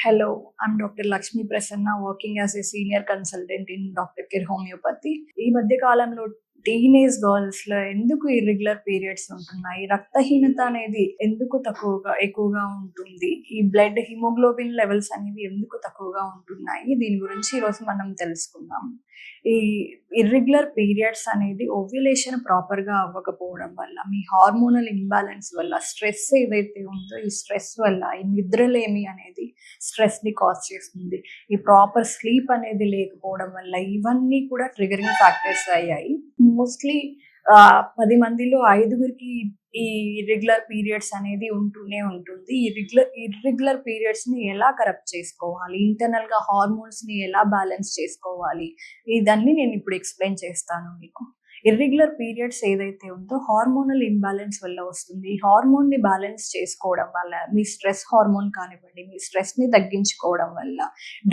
Hello, I'm Dr. Lakshmi Prasanna, working as a senior consultant in Dr. Care Homeopathy. ఈ మధ్య కాలంలో teenage girls లో ఎందుకు irregular periods ఉంటున్నాయి, రక్తహీనత అనేది ఎందుకు ఎక్కువగా ఉంటుంది, ఈ బ్లడ్ హిమోగ్లోబిన్ లెవెల్స్ అనేవి ఎందుకు తక్కువగా ఉంటున్నాయి, దీని గురించి ఈరోజు మనం తెలుసుకుందాం. ఈ ఇర్రెగ్యులర్ పీరియడ్స్ అనేది ఓవ్యులేషన్ ప్రాపర్ గా అవ్వకపోవడం వల్ల, మీ హార్మోనల్ ఇంబ్యాలెన్స్ వల్ల, స్ట్రెస్ ఏదైతే ఉందో ఈ స్ట్రెస్ వల్ల, ఈ నిద్రలేమి అనేది స్ట్రెస్ ని కాజ్ చేస్తుంది. ఈ ప్రాపర్ స్లీప్ అనేది లేకపోవడం వల్ల ఇవన్నీ కూడా ట్రిగరింగ్ ఫ్యాక్టర్స్ అయ్యాయి. మోస్ట్లీ 10 మందిలో 5గురికి ఈ ఇర్రెగ్యులర్ పీరియడ్స్ అనేది ఉంటూనే ఉంటుంది. ఇర్రెగ్యులర్ పీరియడ్స్ ని ఎలా కరెక్ట్ చేసుకోవాలి, ఇంటర్నల్ గా హార్మోన్స్ ని ఎలా బ్యాలెన్స్ చేసుకోవాలి, ఇదన్నీ నేను ఇప్పుడు ఎక్స్ప్లెయిన్ చేస్తాను మీకు. ఇర్రెగ్యులర్ పీరియడ్స్ ఏదైతే ఉందో హార్మోనల్ ఇంబ్యాలెన్స్ వల్ల వస్తుంది. ఈ హార్మోన్ ని బ్యాలెన్స్ చేసుకోవడం వల్ల, మీ స్ట్రెస్ హార్మోన్ కానివ్వండి, మీ స్ట్రెస్ ని తగ్గించుకోవడం వల్ల,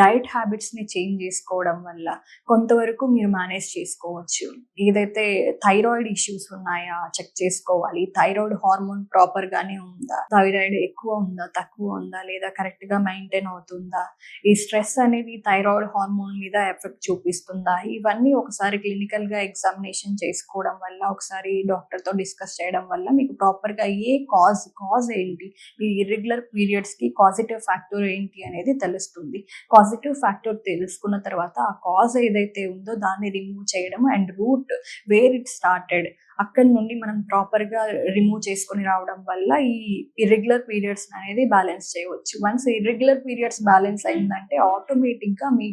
డైట్ హ్యాబిట్స్ ని చేంజ్ చేసుకోవడం వల్ల కొంతవరకు మీరు మేనేజ్ చేసుకోవచ్చు. ఏదైతే థైరాయిడ్ ఇష్యూస్ ఉన్నాయా చెక్ చేసుకోవాలి. థైరాయిడ్ హార్మోన్ ప్రాపర్ గానే ఉందా, థైరాయిడ్ ఎక్కువ ఉందా తక్కువ ఉందా, లేదా కరెక్ట్ గా మెయింటైన్ అవుతుందా, ఈ స్ట్రెస్ అనేది థైరాయిడ్ హార్మోన్ మీద ఎఫెక్ట్ చూపిస్తుందా, ఇవన్నీ ఒకసారి క్లినికల్ గా ఎగ్జామినేషన్ చేసుకోవడం వల్ల, ఒకసారి డాక్టర్ తో డిస్కస్ చేయడం వల్ల మీకు ప్రాపర్ గా ఏ కాజ్ ఏంటి, ఈ ఇర్రెగ్యులర్ పీరియడ్స్ కి కాజిటివ్ ఫ్యాక్టర్ ఏంటి అనేది తెలుస్తుంది. కాజిటివ్ ఫ్యాక్టర్ తెలుసుకున్న తర్వాత ఆ కాజ్ ఏదైతే ఉందో దాన్ని రిమూవ్ చేయడం and root where it started అక్కడి నుండి మనం ప్రాపర్ గా రిమూవ్ చేసుకుని రావడం వల్ల ఈ ఇర్రెగ్యులర్ పీరియడ్స్ అనేది బ్యాలెన్స్ చేయవచ్చు. వన్స్ ఇర్రెగ్యులర్ పీరియడ్స్ బ్యాలెన్స్ అయిందంటే ఆటోమేటిక్ గా మీ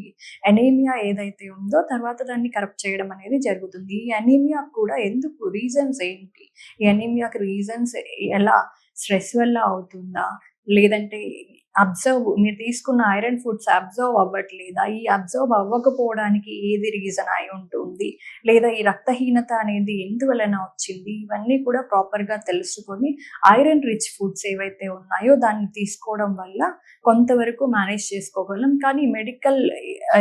ఎనీమియా ఏదైతే ఉందో తర్వాత దాన్ని కరెక్ట్ చేయడం అనేది జరుగుతుంది. ఈ ఎనీమియా కూడా ఎందుకు, రీజన్స్ ఏంటి, ఈ ఎనీమియాకి రీజన్స్ ఎలా, స్ట్రెస్ వల్ల అవుతుందా, లేదంటే మీరు తీసుకున్న ఐరన్ ఫుడ్స్ అబ్జర్వ్ అవ్వట్లేదా, ఈ అబ్జర్వ్ అవ్వకపోవడానికి ఏది రీజన్ అయి ఉంటుంది, లేదా ఈ రక్తహీనత అనేది ఎందువలన వచ్చింది, ఇవన్నీ కూడా ప్రాపర్ గా తెలుసుకొని ఐరన్ రిచ్ ఫుడ్స్ ఏవైతే ఉన్నాయో దాన్ని తీసుకోవడం వల్ల కొంతవరకు మేనేజ్ చేసుకోగలం. కానీ మెడికల్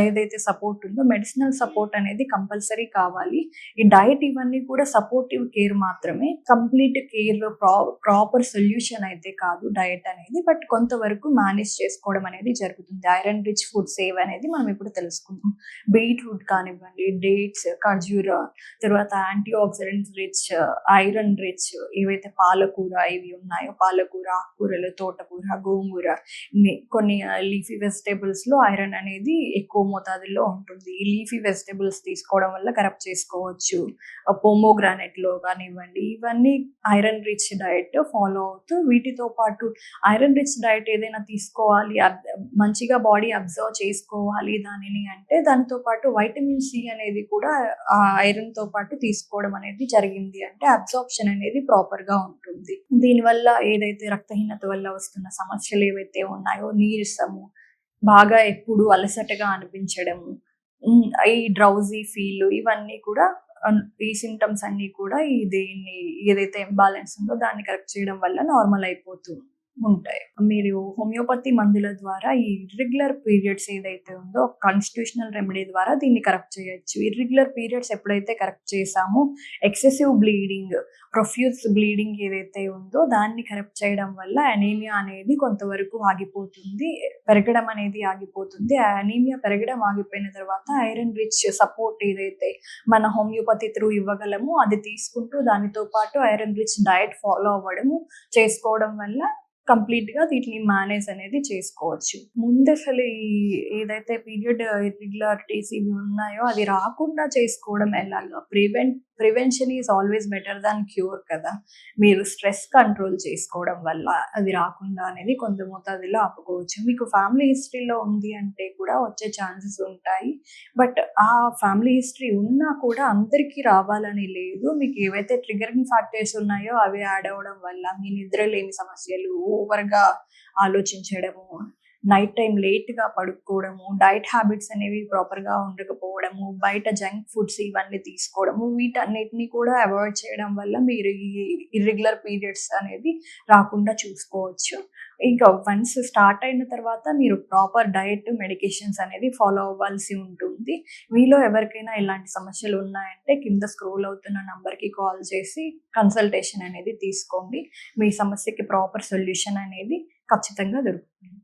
ఏదైతే సపోర్ట్ ఉందో, మెడిసినల్ సపోర్ట్ అనేది కంపల్సరీ కావాలి. ఈ డైట్ ఇవన్నీ కూడా సపోర్టివ్ కేర్ మాత్రమే, కంప్లీట్ కేర్ ప్రాపర్ సొల్యూషన్ అయితే కాదు డైట్ అనేది. బట్ కొంతవరకు మేనేజ్ చేసుకోవడం అనేది జరుగుతుంది. ఐరన్ రిచ్ ఫుడ్స్ ఏవనేది మనం ఇప్పుడు తెలుసుకుందాం. బీట్రూట్ కానివ్వండి, డేట్స్, ఖర్జూరా, తర్వాత antioxidants rich, iron rich ఏవైతే పాలకూర ఇవి ఉన్నాయో, పాలకూర, ఆకుకూరలు, తోటకూర, గోంగూర, కొన్ని లీఫీ వెజిటేబుల్స్ లో ఐరన్ అనేది ఎక్కువ మోతాదులో ఉంటుంది. ఈ లీఫీ వెజిటేబుల్స్ తీసుకోవడం వల్ల కరెక్ట్ చేసుకోవచ్చు. పోమోగ్రానెట్ లో కానివ్వండి, ఇవన్నీ ఐరన్ రిచ్ డైట్ ఫాలో అవుతూ, వీటితో పాటు ఐరన్ రిచ్ డైట్ ఏదైనా తీసుకోవాలి, మంచిగా బాడీ అబ్జర్వ్ చేసుకోవాలి దానిని అంటే, దానితో పాటు వైటమిన్ సి అనేది కూడా ఆ ఐరన్ తో పాటు తీసుకోవడం అనేది జరిగింది అంటే అబ్జార్ప్షన్ అనేది ప్రాపర్ గా ఉంటుంది. దీనివల్ల ఏదైతే రక్తహీనత వల్ల వస్తున్న సమస్యలు ఏవైతే ఉన్నాయో, నీరసము, బాగా ఎప్పుడు అలసటగా అనిపించడము, ఈ డ్రౌజీ ఫీల్, ఇవన్నీ కూడా ఈ సిమ్టమ్స్ అన్ని కూడా దీన్ని ఏదైతే ఇంబ్యాలెన్స్ ఉందో దాన్ని కరెక్ట్ చేయడం వల్ల నార్మల్ అయిపోతూ ఉంటాయి. మీరు హోమియోపతి మందుల ద్వారా ఈ ఇర్రెగ్యులర్ పీరియడ్స్ ఏదైతే ఉందో కాన్స్టిట్యూషనల్ రెమెడీ ద్వారా దీన్ని కరెక్ట్ చేయొచ్చు. ఇర్రెగ్యులర్ పీరియడ్స్ ఎప్పుడైతే కరెక్ట్ చేసామో ఎక్సెసివ్ బ్లీడింగ్, ప్రొఫ్యూజ్ బ్లీడింగ్ ఏదైతే ఉందో దాన్ని కరెక్ట్ చేయడం వల్ల అనీమియా అనేది కొంతవరకు ఆగిపోతుంది, పెరగడం అనేది ఆగిపోతుంది. ఆ అనీమియా పెరగడం ఆగిపోయిన తర్వాత ఐరన్ రిచ్ సపోర్ట్ ఏదైతే మన హోమియోపతి త్రూ ఇవ్వగలము అది తీసుకుంటూ, దానితో పాటు ఐరన్ రిచ్ డైట్ ఫాలో అవ్వడము చేసుకోవడం వల్ల కంప్లీట్ గా వీటిని మేనేజ్ అనేది చేసుకోవచ్చు. ముందు అసలు ఏదైతే పీరియడ్ ఇర్రెగ్యులారిటీస్ ఇవి ఉన్నాయో అది రాకుండా చేసుకోవడం ఎలాగా, prevention is always better than cure కదా. మీరు స్ట్రెస్ కంట్రోల్ చేసుకోవడం వల్ల అది రాకుండా అనేది కొంత మోతాదులో ఆపుకోవచ్చు. మీకు ఫ్యామిలీ హిస్టరీలో ఉంది అంటే కూడా వచ్చే ఛాన్సెస్ ఉంటాయి. బట్ ఆ ఫ్యామిలీ హిస్టరీ ఉన్నా కూడా అందరికీ రావాలని లేదు. మీకు ఏవైతే ట్రిగరింగ్ ఫ్యాక్టర్స్ ఉన్నాయో అవి యాడ్ అవ్వడం వల్ల మీ నిద్రలేని సమస్యలు, ఓవర్గా ఆలోచించడము, నైట్ టైం లేట్గా పడుకోవడము, డైట్ హ్యాబిట్స్ అనేవి ప్రాపర్గా ఉండకపోవడము, బయట జంక్ ఫుడ్స్ ఇవన్నీ తీసుకోవడము, వీటన్నిటిని కూడా అవాయిడ్ చేయడం వల్ల మీరు ఈ ఇర్రెగ్యులర్ పీరియడ్స్ అనేది రాకుండా చూసుకోవచ్చు. ఇంకా వన్స్ స్టార్ట్ అయిన తర్వాత మీరు ప్రాపర్ డైట్, మెడికేషన్స్ అనేది ఫాలో అవ్వాల్సి ఉంటుంది. మీలో ఎవరికైనా ఇలాంటి సమస్యలు ఉన్నాయంటే కింద స్క్రోల్ అవుతున్న నంబర్కి కాల్ చేసి కన్సల్టేషన్ అనేది తీసుకోండి. మీ సమస్యకి ప్రాపర్ సొల్యూషన్ అనేది ఖచ్చితంగా దొరుకుతుంది.